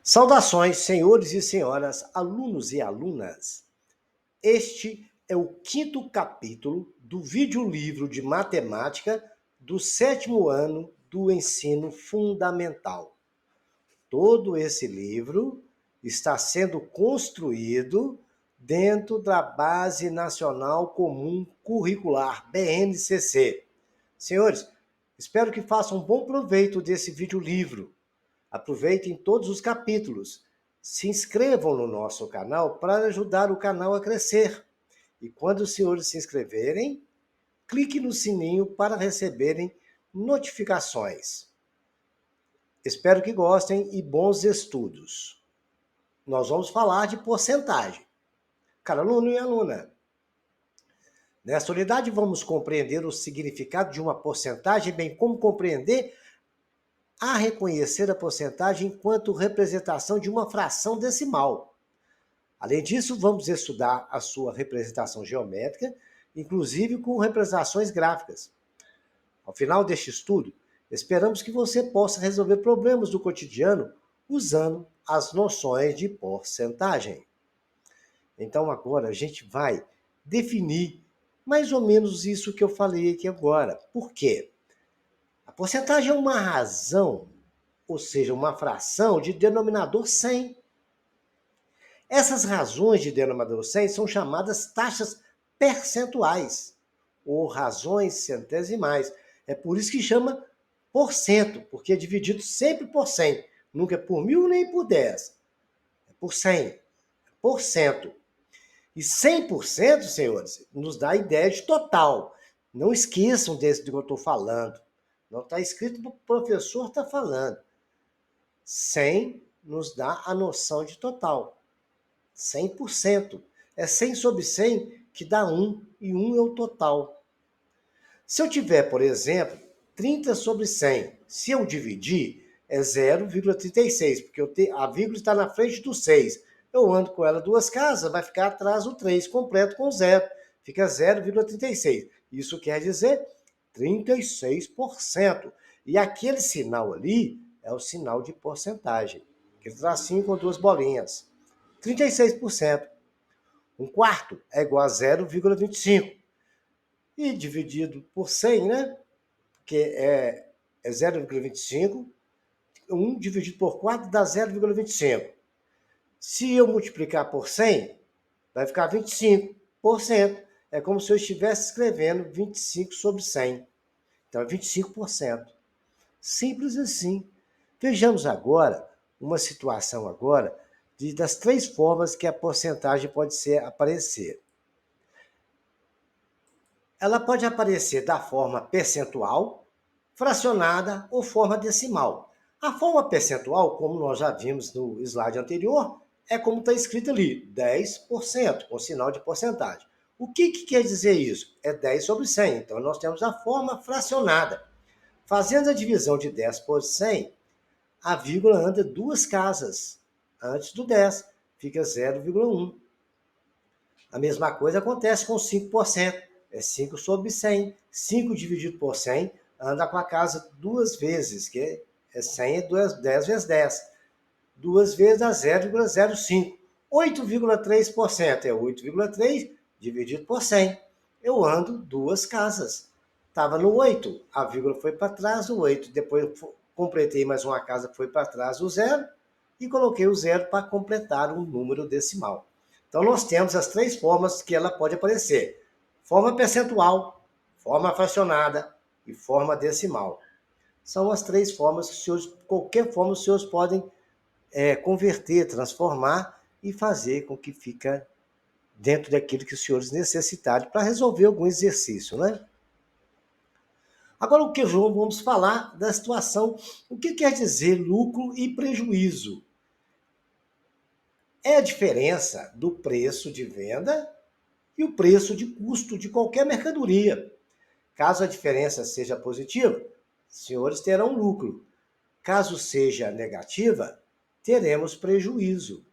Saudações, senhores e senhoras, alunos e alunas. Este é o quinto capítulo do videolivro de matemática do sétimo ano do ensino fundamental. Todo esse livro está sendo construído dentro da Base Nacional Comum Curricular, BNCC. Senhores, espero que façam um bom proveito desse videolivro. Aproveitem todos os capítulos. Se inscrevam no nosso canal para ajudar o canal a crescer. E quando os senhores se inscreverem, clique no sininho para receberem notificações. Espero que gostem e bons estudos. Nós vamos falar de porcentagem. Cara, aluno e aluna, nesta unidade vamos compreender o significado de uma porcentagem, bem como compreender a reconhecer a porcentagem enquanto representação de uma fração decimal. Além disso, vamos estudar a sua representação geométrica, inclusive com representações gráficas. Ao final deste estudo, esperamos que você possa resolver problemas do cotidiano usando as noções de porcentagem. Então, agora a gente vai definir mais ou menos isso que eu falei aqui agora. Por quê? A porcentagem é uma razão, ou seja, uma fração de denominador 100. Essas razões de denominador 100 são chamadas taxas percentuais, ou razões centesimais. É por isso que chama porcento, porque é dividido sempre por 100. Nunca é por 1000 nem por 10. É por 100. Por cento. E 100%, senhores, nos dá a ideia de total. Não esqueçam desse do que eu estou falando. Não está escrito, o professor está falando. 100 nos dá a noção de total. 100%. É 100 sobre 100 que dá 1, e 1 é o total. Se eu tiver, por exemplo, 30 sobre 100, se eu dividir, é 0,36, porque a vírgula está na frente do 6. Eu ando com ela duas casas, vai ficar atrás o 3, completo com 0. Fica 0,36. Isso quer dizer 36%. E aquele sinal ali é o sinal de porcentagem. Aquele tracinho com duas bolinhas. 36%. Um quarto é igual a 0,25. E dividido por 100, né? Que é 0,25. 1 dividido por 4 dá 0,25. Se eu multiplicar por 100, vai ficar 25%. É como se eu estivesse escrevendo 25 sobre 100. Então é 25%. Simples assim. Vejamos agora uma situação agora das três formas que a porcentagem pode aparecer. Ela pode aparecer da forma percentual, fracionada ou forma decimal. A forma percentual, como nós já vimos no slide anterior, é como está escrito ali, 10%, com sinal de porcentagem. O que quer dizer isso? É 10 sobre 100. Então, nós temos a forma fracionada. Fazendo a divisão de 10 por 100, a vírgula anda duas casas antes do 10, fica 0,1. A mesma coisa acontece com 5%. É 5 sobre 100. 5 dividido por 100 anda com a casa duas vezes, que é 100 é 10 vezes 10. Duas vezes dá 0,05. 8,3% é 8,3 dividido por 100. Eu ando duas casas. Estava no 8, a vírgula foi para trás, o 8. Depois completei mais uma casa que foi para trás, o 0. E coloquei o 0 para completar um número decimal. Então, nós temos as três formas que ela pode aparecer. Forma percentual, forma fracionada e forma decimal. São as três formas que os senhores, qualquer forma, os senhores podem converter, transformar e fazer com que fica dentro daquilo que os senhores necessitarem para resolver algum exercício, né? Agora, o que vamos falar da situação, o que quer dizer lucro e prejuízo? É a diferença do preço de venda e o preço de custo de qualquer mercadoria. Caso a diferença seja positiva, os senhores terão lucro. Caso seja negativa, teremos prejuízo.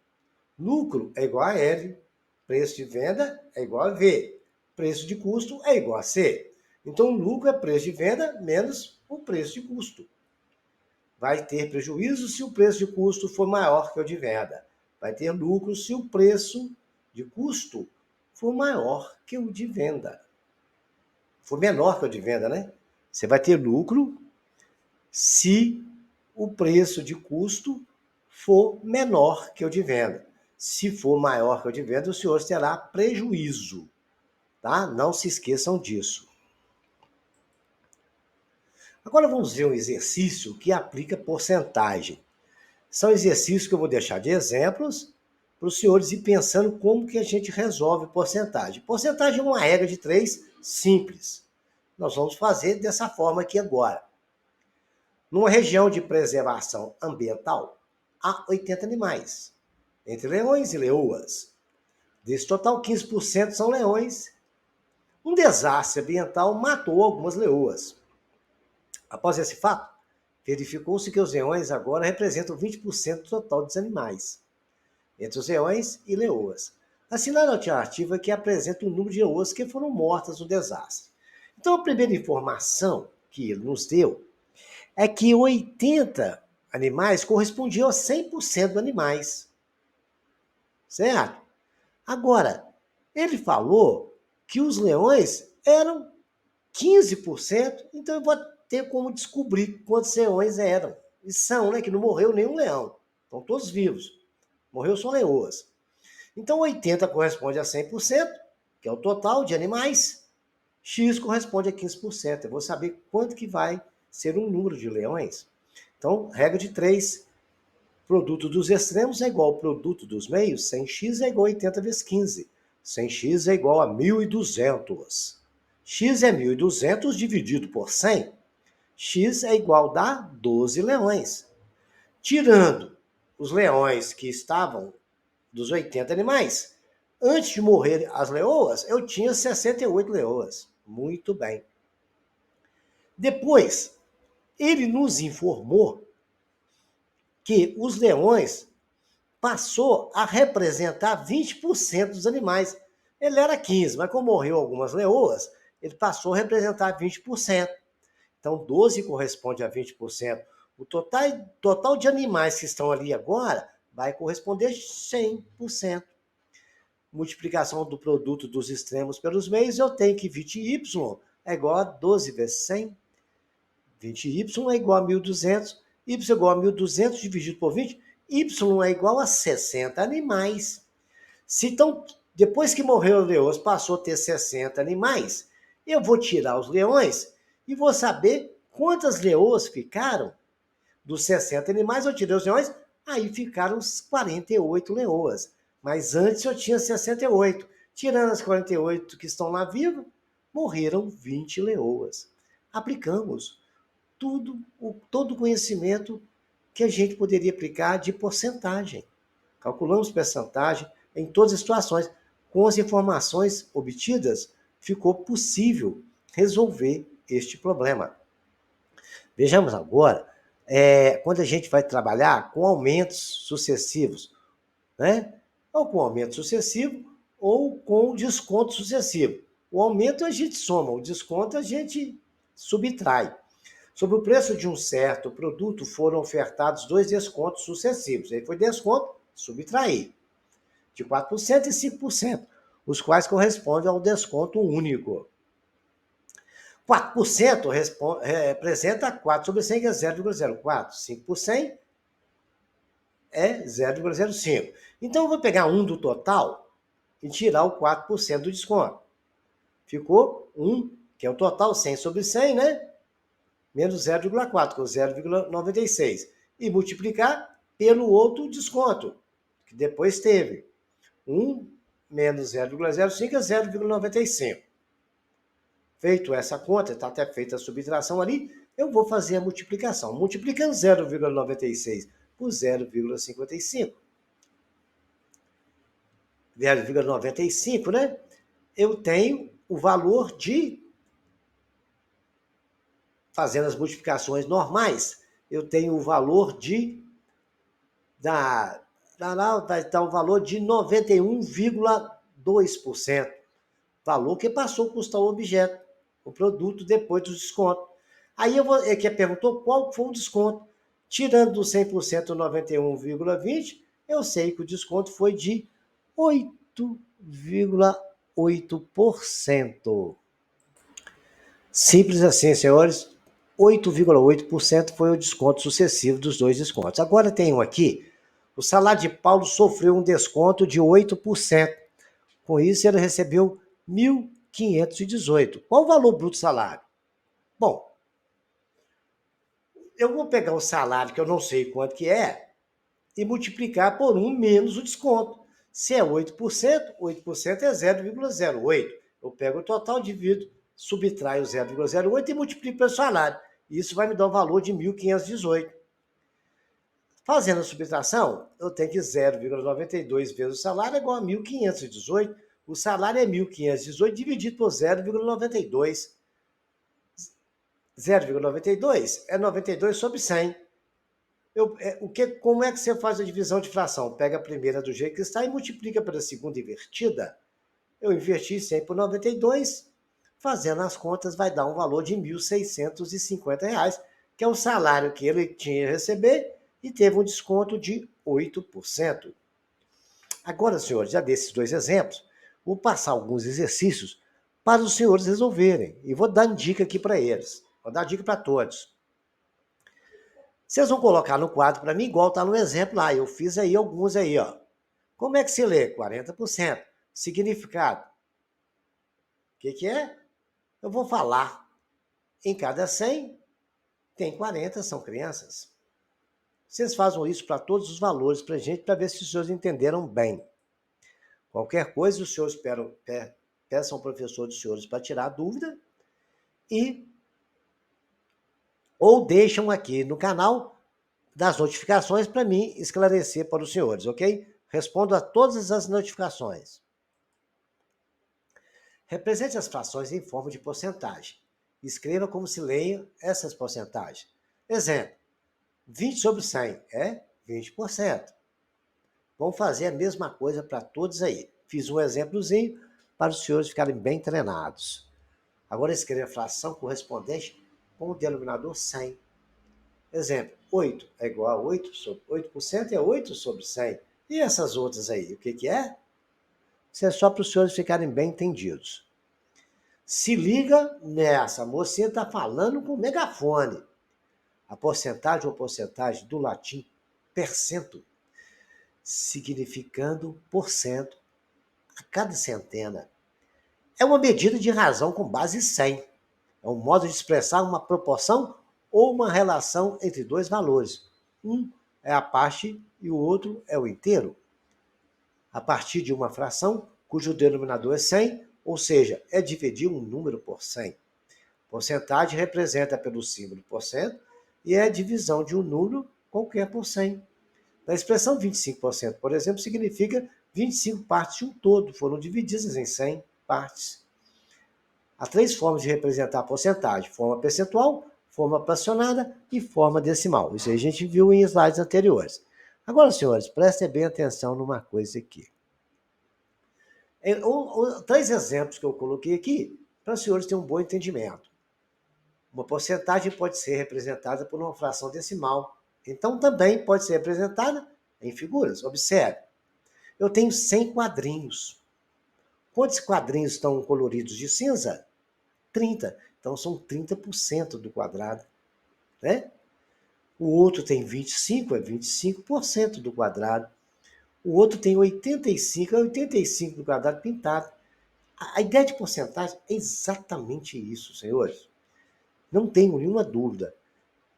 Lucro é igual a L, preço de venda é igual a V, preço de custo é igual a C. Então, o lucro é preço de venda menos o preço de custo. vai ter prejuízo se o preço de custo for maior que o de venda. Vai ter lucro se o preço de custo for maior que o de venda. For menor que o de venda, né? Você vai ter lucro se o preço de custo for menor que o de venda. Se for maior que o de venda, o senhor terá prejuízo, tá? Não se esqueçam disso. Agora vamos ver um exercício que aplica porcentagem. São exercícios que eu vou deixar de exemplos para os senhores ir pensando como que a gente resolve porcentagem. Porcentagem é uma regra de 3 simples. Nós vamos fazer dessa forma aqui agora. Numa região de preservação ambiental, há 80 animais, entre leões e leoas. Desse total, 15% são leões. Um desastre ambiental matou algumas leoas. Após esse fato, verificou-se que os leões agora representam 20% do total dos animais, entre os leões e leoas. A cenário alternativa é que apresenta o número de leoas que foram mortas no desastre. Então, a primeira informação que ele nos deu é que 80 animais correspondiam a 100% dos animais. Certo? Agora, ele falou que os leões eram 15%, então eu vou ter como descobrir quantos leões eram. E são, né? Que não morreu nenhum leão. Estão todos vivos. Morreu só leoas. Então, 80 corresponde a 100%, que é o total de animais. X corresponde a 15%. Eu vou saber quanto que vai ser um número de leões. Então, regra de 3. Produto dos extremos é igual ao produto dos meios. 100x é igual a 80 vezes 15. 100x é igual a 1.200. X é 1.200 dividido por 100. X é igual a 12 leões. Tirando os leões que estavam dos 80 animais, antes de morrer as leoas, eu tinha 68 leoas. Muito bem. Depois, ele nos informou que os leões passou a representar 20% dos animais. Ele era 15%, mas como morreu algumas leoas, ele passou a representar 20%. Então, 12 corresponde a 20%. O total de animais que estão ali agora vai corresponder a 100%. Multiplicação do produto dos extremos pelos meios, eu tenho que 20y é igual a 12 vezes 100. 20y é igual a 1.200. Y é igual a 1.200 dividido por 20. Y é igual a 60 animais. Se então, depois que morreu os leões, passou a ter 60 animais, eu vou tirar os leões e vou saber quantas leoas ficaram. Dos 60 animais, eu tirei os leões, aí ficaram os 48 leoas. Mas antes eu tinha 68. Tirando as 48 que estão lá vivas, morreram 20 leoas. Aplicamos todo o conhecimento que a gente poderia aplicar de porcentagem. Calculamos porcentagem em todas as situações. Com as informações obtidas, ficou possível resolver este problema. Vejamos agora, quando a gente vai trabalhar com aumentos sucessivos, né? Ou com aumento sucessivo, ou com desconto sucessivo. O aumento a gente soma, o desconto a gente subtrai. Sobre o preço de um certo produto foram ofertados 2 descontos sucessivos. Aí foi desconto, subtrair, de 4% e 5%, os quais correspondem ao desconto único. 4% representa 4 sobre 100, que é 0,04. 5 por 100 é 0,05. Então, eu vou pegar 1 do total e tirar o 4% do desconto. Ficou 1, que é o total, 100 sobre 100, né? Menos 0,4, que é o 0,96. E multiplicar pelo outro desconto, que depois teve. 1 menos 0,05 é 0,95. Feito essa conta, está até feita a subtração ali, eu vou fazer a multiplicação. Multiplicando 0,96 por 0,55, 0,95, né? Eu tenho o valor de, fazendo as multiplicações normais, eu tenho o valor de, dá o valor de 91,2%. Valor que passou a custar o objeto, o produto, depois do desconto. Aí ele perguntou qual foi o desconto. Tirando do 100% 91,20, eu sei que o desconto foi de 8,8%. Simples assim, senhores. 8,8% foi o desconto sucessivo dos dois descontos. Agora tem um aqui. O salário de Paulo sofreu um desconto de 8%. Com isso, ele recebeu 1.518. Qual o valor bruto do salário? Bom, eu vou pegar o salário, que eu não sei quanto que é, e multiplicar por 1 menos o desconto. Se é 8%, 8% é 0,08. Eu pego o total, divido, subtraio 0,08 e multiplico pelo salário. Isso vai me dar um valor de 1.518. Fazendo a subtração, eu tenho que 0,92 vezes o salário é igual a 1.518. O salário é 1.518 dividido por 0,92. 0,92 é 92 sobre 100. Como é que você faz a divisão de fração? Pega a primeira do jeito que está e multiplica pela segunda invertida. Eu inverti 100 por 92, fazendo as contas vai dar um valor de R$ 1.650, que é o salário que ele tinha a receber e teve um desconto de 8%. Agora, senhores, já desses dois exemplos, vou passar alguns exercícios para os senhores resolverem. E vou dar dica aqui para eles. Vou dar dica para todos. Vocês vão colocar no quadro para mim, igual está no exemplo lá. Eu fiz aí alguns aí, ó. Como é que se lê? 40%. Significado. O que é? Eu vou falar. Em cada 100, tem 40, são crianças. Vocês fazem isso para todos os valores para a gente, para ver se os senhores entenderam bem. Qualquer coisa, os senhores peçam ao professor dos senhores para tirar a dúvida ou deixam aqui no canal das notificações para mim esclarecer para os senhores, ok? Respondo a todas as notificações. Represente as frações em forma de porcentagem. Escreva como se leiam essas porcentagens. Exemplo, 20 sobre 100 é 20%. Vamos fazer a mesma coisa para todos aí. Fiz um exemplozinho para os senhores ficarem bem treinados. Agora escreva a fração correspondente com o denominador 100. Exemplo, 8 é igual a 8% é 8 sobre 100. E essas outras aí, o que é? Isso é só para os senhores ficarem bem entendidos. Se liga nessa, a mocinha está falando com megafone. A porcentagem ou porcentagem do latim percento, significando porcento a cada centena. É uma medida de razão com base em 100. É um modo de expressar uma proporção ou uma relação entre dois valores. Um é a parte e o outro é o inteiro. A partir de uma fração cujo denominador é 100, ou seja, é dividir um número por 100. Porcentagem representa pelo símbolo porcento e é a divisão de um número qualquer por 100. Na expressão 25%, por exemplo, significa 25 partes de um todo, foram divididas em 100 partes. Há 3 formas de representar a porcentagem: forma percentual, forma fracionada e forma decimal. Isso aí a gente viu em slides anteriores. Agora, senhores, prestem bem atenção numa coisa aqui. 3 exemplos que eu coloquei aqui para os senhores terem um bom entendimento. Uma porcentagem pode ser representada por uma fração decimal. Então, também pode ser representada em figuras. Observe. Eu tenho 100 quadrinhos. Quantos quadrinhos estão coloridos de cinza? 30. Então, são 30% do quadrado. Né? O outro tem 25, é 25% do quadrado. O outro tem 85, é 85 do quadrado pintado. A ideia de porcentagem é exatamente isso, senhores. Não tenho nenhuma dúvida.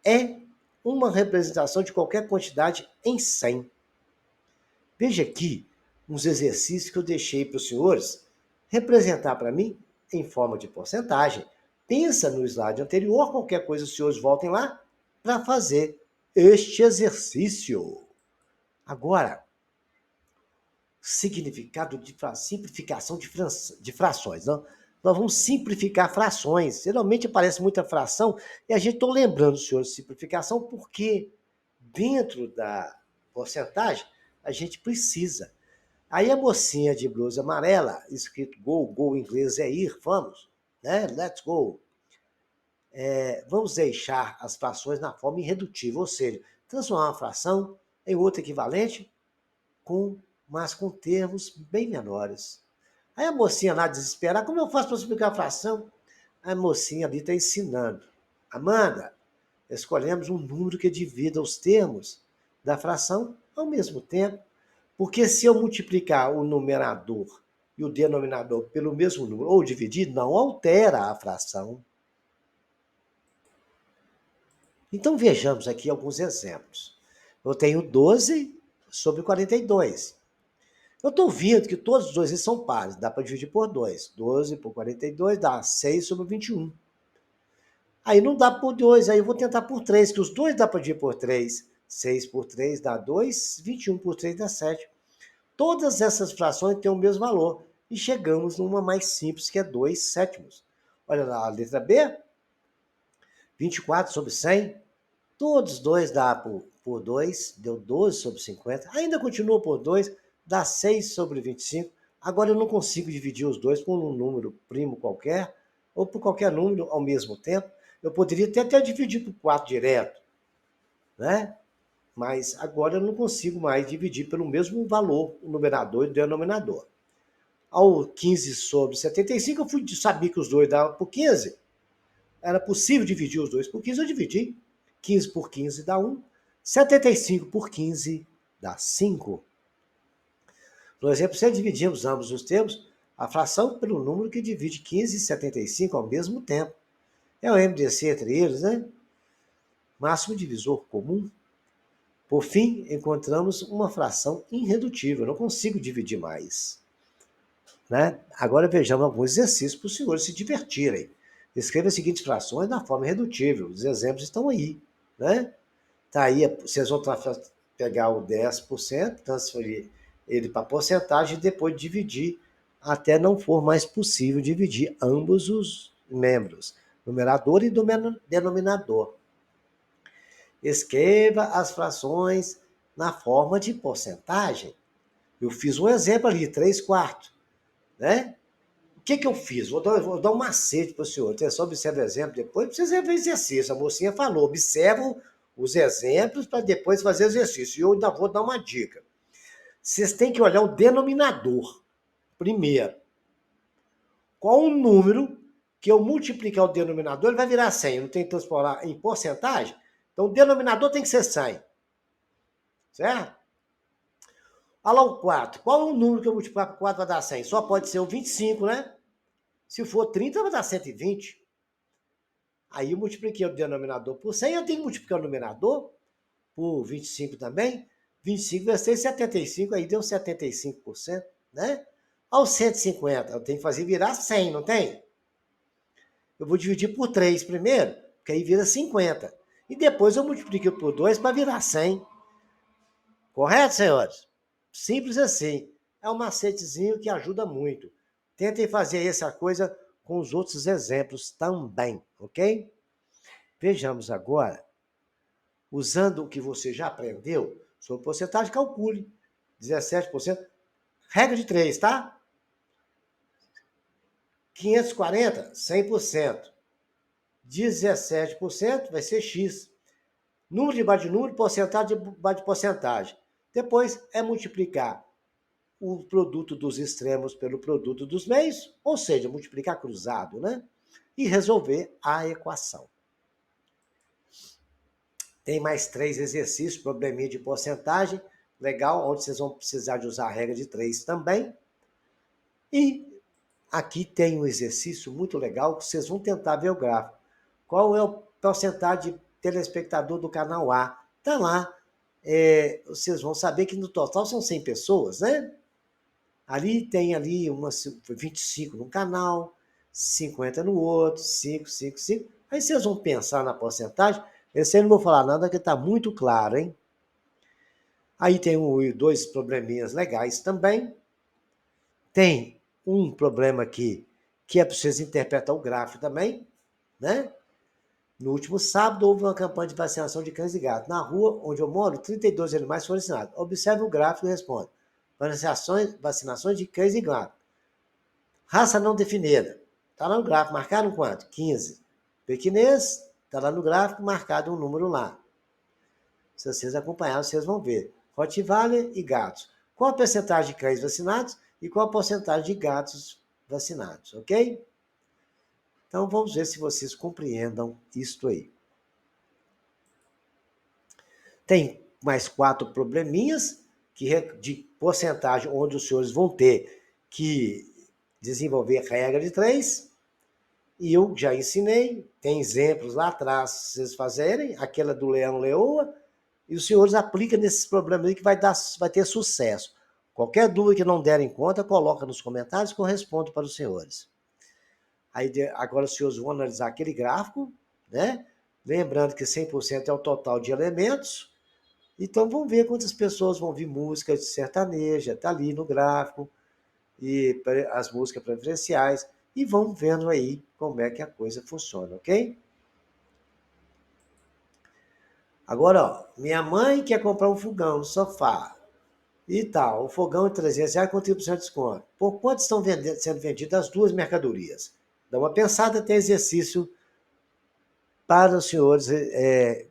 É uma representação de qualquer quantidade em 100. Veja aqui uns exercícios que eu deixei para os senhores representar para mim em forma de porcentagem. Pensa no slide anterior, qualquer coisa os senhores voltem lá para fazer este exercício. Agora, significado de simplificação de frações. Não? Nós vamos simplificar frações. Geralmente aparece muita fração e a gente está lembrando, senhor, de simplificação porque dentro da porcentagem a gente precisa. Aí a mocinha de blusa amarela, escrito go em inglês é ir, vamos, né? Let's go. Vamos deixar as frações na forma irredutível, ou seja, transformar uma fração em outra equivalente, mas com termos bem menores. Aí a mocinha lá desesperada, como eu faço para explicar a fração? A mocinha ali está ensinando. Amanda, escolhemos um número que divida os termos da fração ao mesmo tempo, porque se eu multiplicar o numerador e o denominador pelo mesmo número, ou dividir, não altera a fração. Então vejamos aqui alguns exemplos. Eu tenho 12 sobre 42. Eu estou vendo que todos os dois são pares, dá para dividir por 2. 12 por 42 dá 6 sobre 21. Aí não dá por 2, aí eu vou tentar por 3, que os dois dá para dividir por 3. 6 por 3 dá 2, 21 por 3 dá 7. Todas essas frações têm o mesmo valor. E chegamos numa mais simples, que é 2 sétimos. Olha lá, a letra B, 24 sobre 100. Todos os dois dá por 2, deu 12 sobre 50. Ainda continua por 2, dá 6 sobre 25. Agora eu não consigo dividir os dois por um número primo qualquer, ou por qualquer número ao mesmo tempo. Eu poderia até dividir por 4 direto, né? Mas agora eu não consigo mais dividir pelo mesmo valor, o numerador e o denominador. Ao 15 sobre 75, eu sabia que os dois davam por 15. Era possível dividir os dois por 15, eu dividi. 15 por 15 dá 1. 75 por 15 dá 5. No exemplo, se dividimos ambos os termos, a fração pelo número que divide 15 e 75 ao mesmo tempo. É o MDC entre eles, né? Máximo divisor comum. Por fim, encontramos uma fração irredutível. Eu não consigo dividir mais. Né? Agora vejamos alguns exercícios para os senhores se divertirem. Escreva as seguintes frações na forma irredutível. Os exemplos estão aí. Né? Tá aí, vocês vão pegar o 10%, transferir ele para porcentagem e depois dividir até não for mais possível dividir ambos os membros, numerador e denominador. Escreva as frações na forma de porcentagem. Eu fiz um exemplo ali, 3/4. Né? O que eu fiz? Vou dar um macete para o senhor. Atenção, observe o exemplo depois. Precisa ver exercício. A mocinha falou, observa os exemplos para depois fazer exercício. E eu ainda vou dar uma dica. Vocês têm que olhar o denominador primeiro. Qual o número que eu multiplicar o denominador, ele vai virar 100. Eu não tenho que transformar em porcentagem. Então, o denominador tem que ser 100. Certo? Olha lá o 4. Qual é o número que eu multiplicar por 4 vai dar 100? Só pode ser o 25, né? Se for 30, vai dar 120. Aí eu multipliquei o denominador por 100, eu tenho que multiplicar o numerador por 25 também. 25 vezes 75, aí deu 75%, né? Aos 150, eu tenho que fazer virar 100, não tem? Eu vou dividir por 3 primeiro, porque aí vira 50. E depois eu multiplico por 2 para virar 100. Correto, senhores? Simples assim. É um macetezinho que ajuda muito. Tentem fazer essa coisa com os outros exemplos também, ok? Vejamos agora, usando o que você já aprendeu sobre porcentagem, calcule. 17%, regra de 3, tá? 540, 100%. 17% vai ser X. Número de base de número, porcentagem de base de porcentagem. Depois é multiplicar o produto dos extremos pelo produto dos meios, ou seja, multiplicar cruzado, né? E resolver a equação. Tem mais 3 exercícios, probleminha de porcentagem, legal, onde vocês vão precisar de usar a regra de 3 também. E aqui tem um exercício muito legal que vocês vão tentar ver o gráfico. Qual é o porcentagem de telespectador do canal A? Tá lá. Vocês vão saber que no total são 100 pessoas, né? Ali tem ali 25 num canal, 50 no outro, 5, 5, 5. Aí vocês vão pensar na porcentagem. Esse aí não vou falar nada, que está muito claro, hein? Aí tem 2 probleminhas legais também. Tem um problema aqui, que é para vocês interpretar o gráfico também, né? No último sábado, houve uma campanha de vacinação de cães e gatos. Na rua onde eu moro, 32 animais foram vacinados. Observe o gráfico e responda. Vacinações de cães e gatos. Raça não definida. Está lá no gráfico, marcado quanto? 15. Pequinês, está lá no gráfico, marcado um número lá. Se vocês acompanharem, vocês vão ver. Rottweiler e gatos. Qual a porcentagem de cães vacinados e qual a porcentagem de gatos vacinados, ok? Então, vamos ver se vocês compreendam isto aí. Tem mais 4 probleminhas de porcentagem onde os senhores vão ter que desenvolver regra de 3. E eu já ensinei, tem exemplos lá atrás, se vocês fazerem, aquela do leão-leoa, e os senhores aplicam nesses problemas aí que vai ter sucesso. Qualquer dúvida que não derem conta, coloca nos comentários que eu respondo para os senhores. Aí, agora os senhores vão analisar aquele gráfico, né? Lembrando que 100% é o total de elementos. Então, vamos ver quantas pessoas vão ouvir música de sertaneja, está ali no gráfico, e as músicas preferenciais, e vão vendo aí como é que a coisa funciona, ok? Agora, ó, minha mãe quer comprar um fogão, um sofá e tal, um fogão de R$300 com 30% de desconto. Por quanto estão sendo vendidas as duas mercadorias? Dá uma pensada, tem exercício para os senhores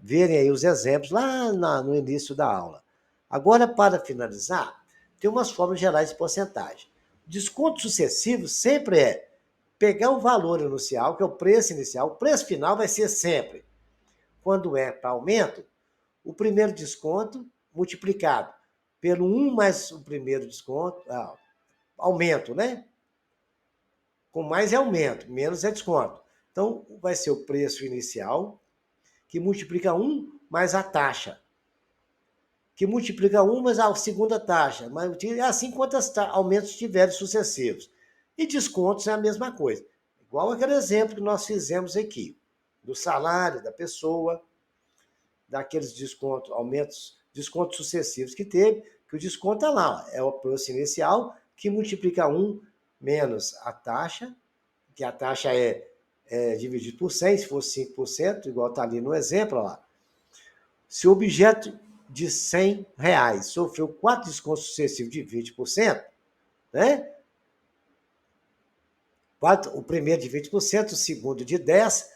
verem aí os exemplos lá no início da aula. Agora, para finalizar, tem umas formas gerais de porcentagem. Desconto sucessivo sempre é pegar o valor inicial, que é o preço inicial, o preço final vai ser sempre, quando é para aumento, o primeiro desconto multiplicado pelo 1 mais o primeiro desconto, aumento, né? Com mais é aumento, menos é desconto. Então, vai ser o preço inicial, que multiplica 1 mais a taxa, que multiplica 1 mais a segunda taxa, mas assim quantos aumentos tiverem sucessivos. E descontos é a mesma coisa. Igual aquele exemplo que nós fizemos aqui, do salário da pessoa, daqueles descontos, aumentos, descontos sucessivos que teve, que o desconto está lá, é o preço inicial, que multiplica 1 menos a taxa, que a taxa é dividido por 100, se fosse 5%, igual está ali no exemplo, lá. Se o objeto de R$100 sofreu 4 descontos sucessivos de 20%, né? O primeiro de 20%, o segundo de 10%,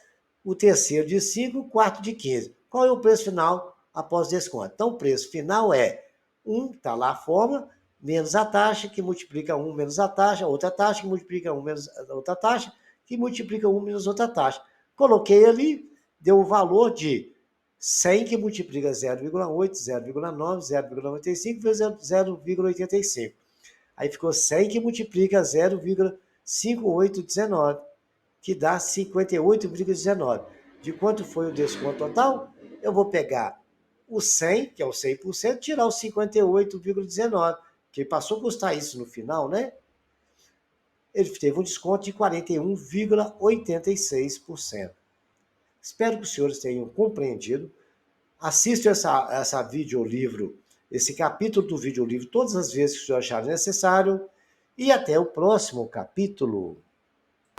o terceiro de 5%, o quarto de 15%. Qual é o preço final após desconto? Então, o preço final é 1, está lá a fórmula, menos a taxa, que multiplica 1 menos a taxa, outra taxa, que multiplica 1 menos a outra taxa, que multiplica 1 menos outra taxa. Coloquei ali, deu o valor de 100, que multiplica 0,8, 0,9, 0,95 vezes 0,85. Aí ficou 100, que multiplica 0,5819, que dá 58,19. De quanto foi o desconto total? Eu vou pegar o 100, que é o 100%, tirar o 58,19, que passou a custar isso no final, né? Ele teve um desconto de 41,86%. Espero que os senhores tenham compreendido. Assista essa videolivro, esse capítulo do videolivro todas as vezes que o senhor achar necessário. E até o próximo capítulo.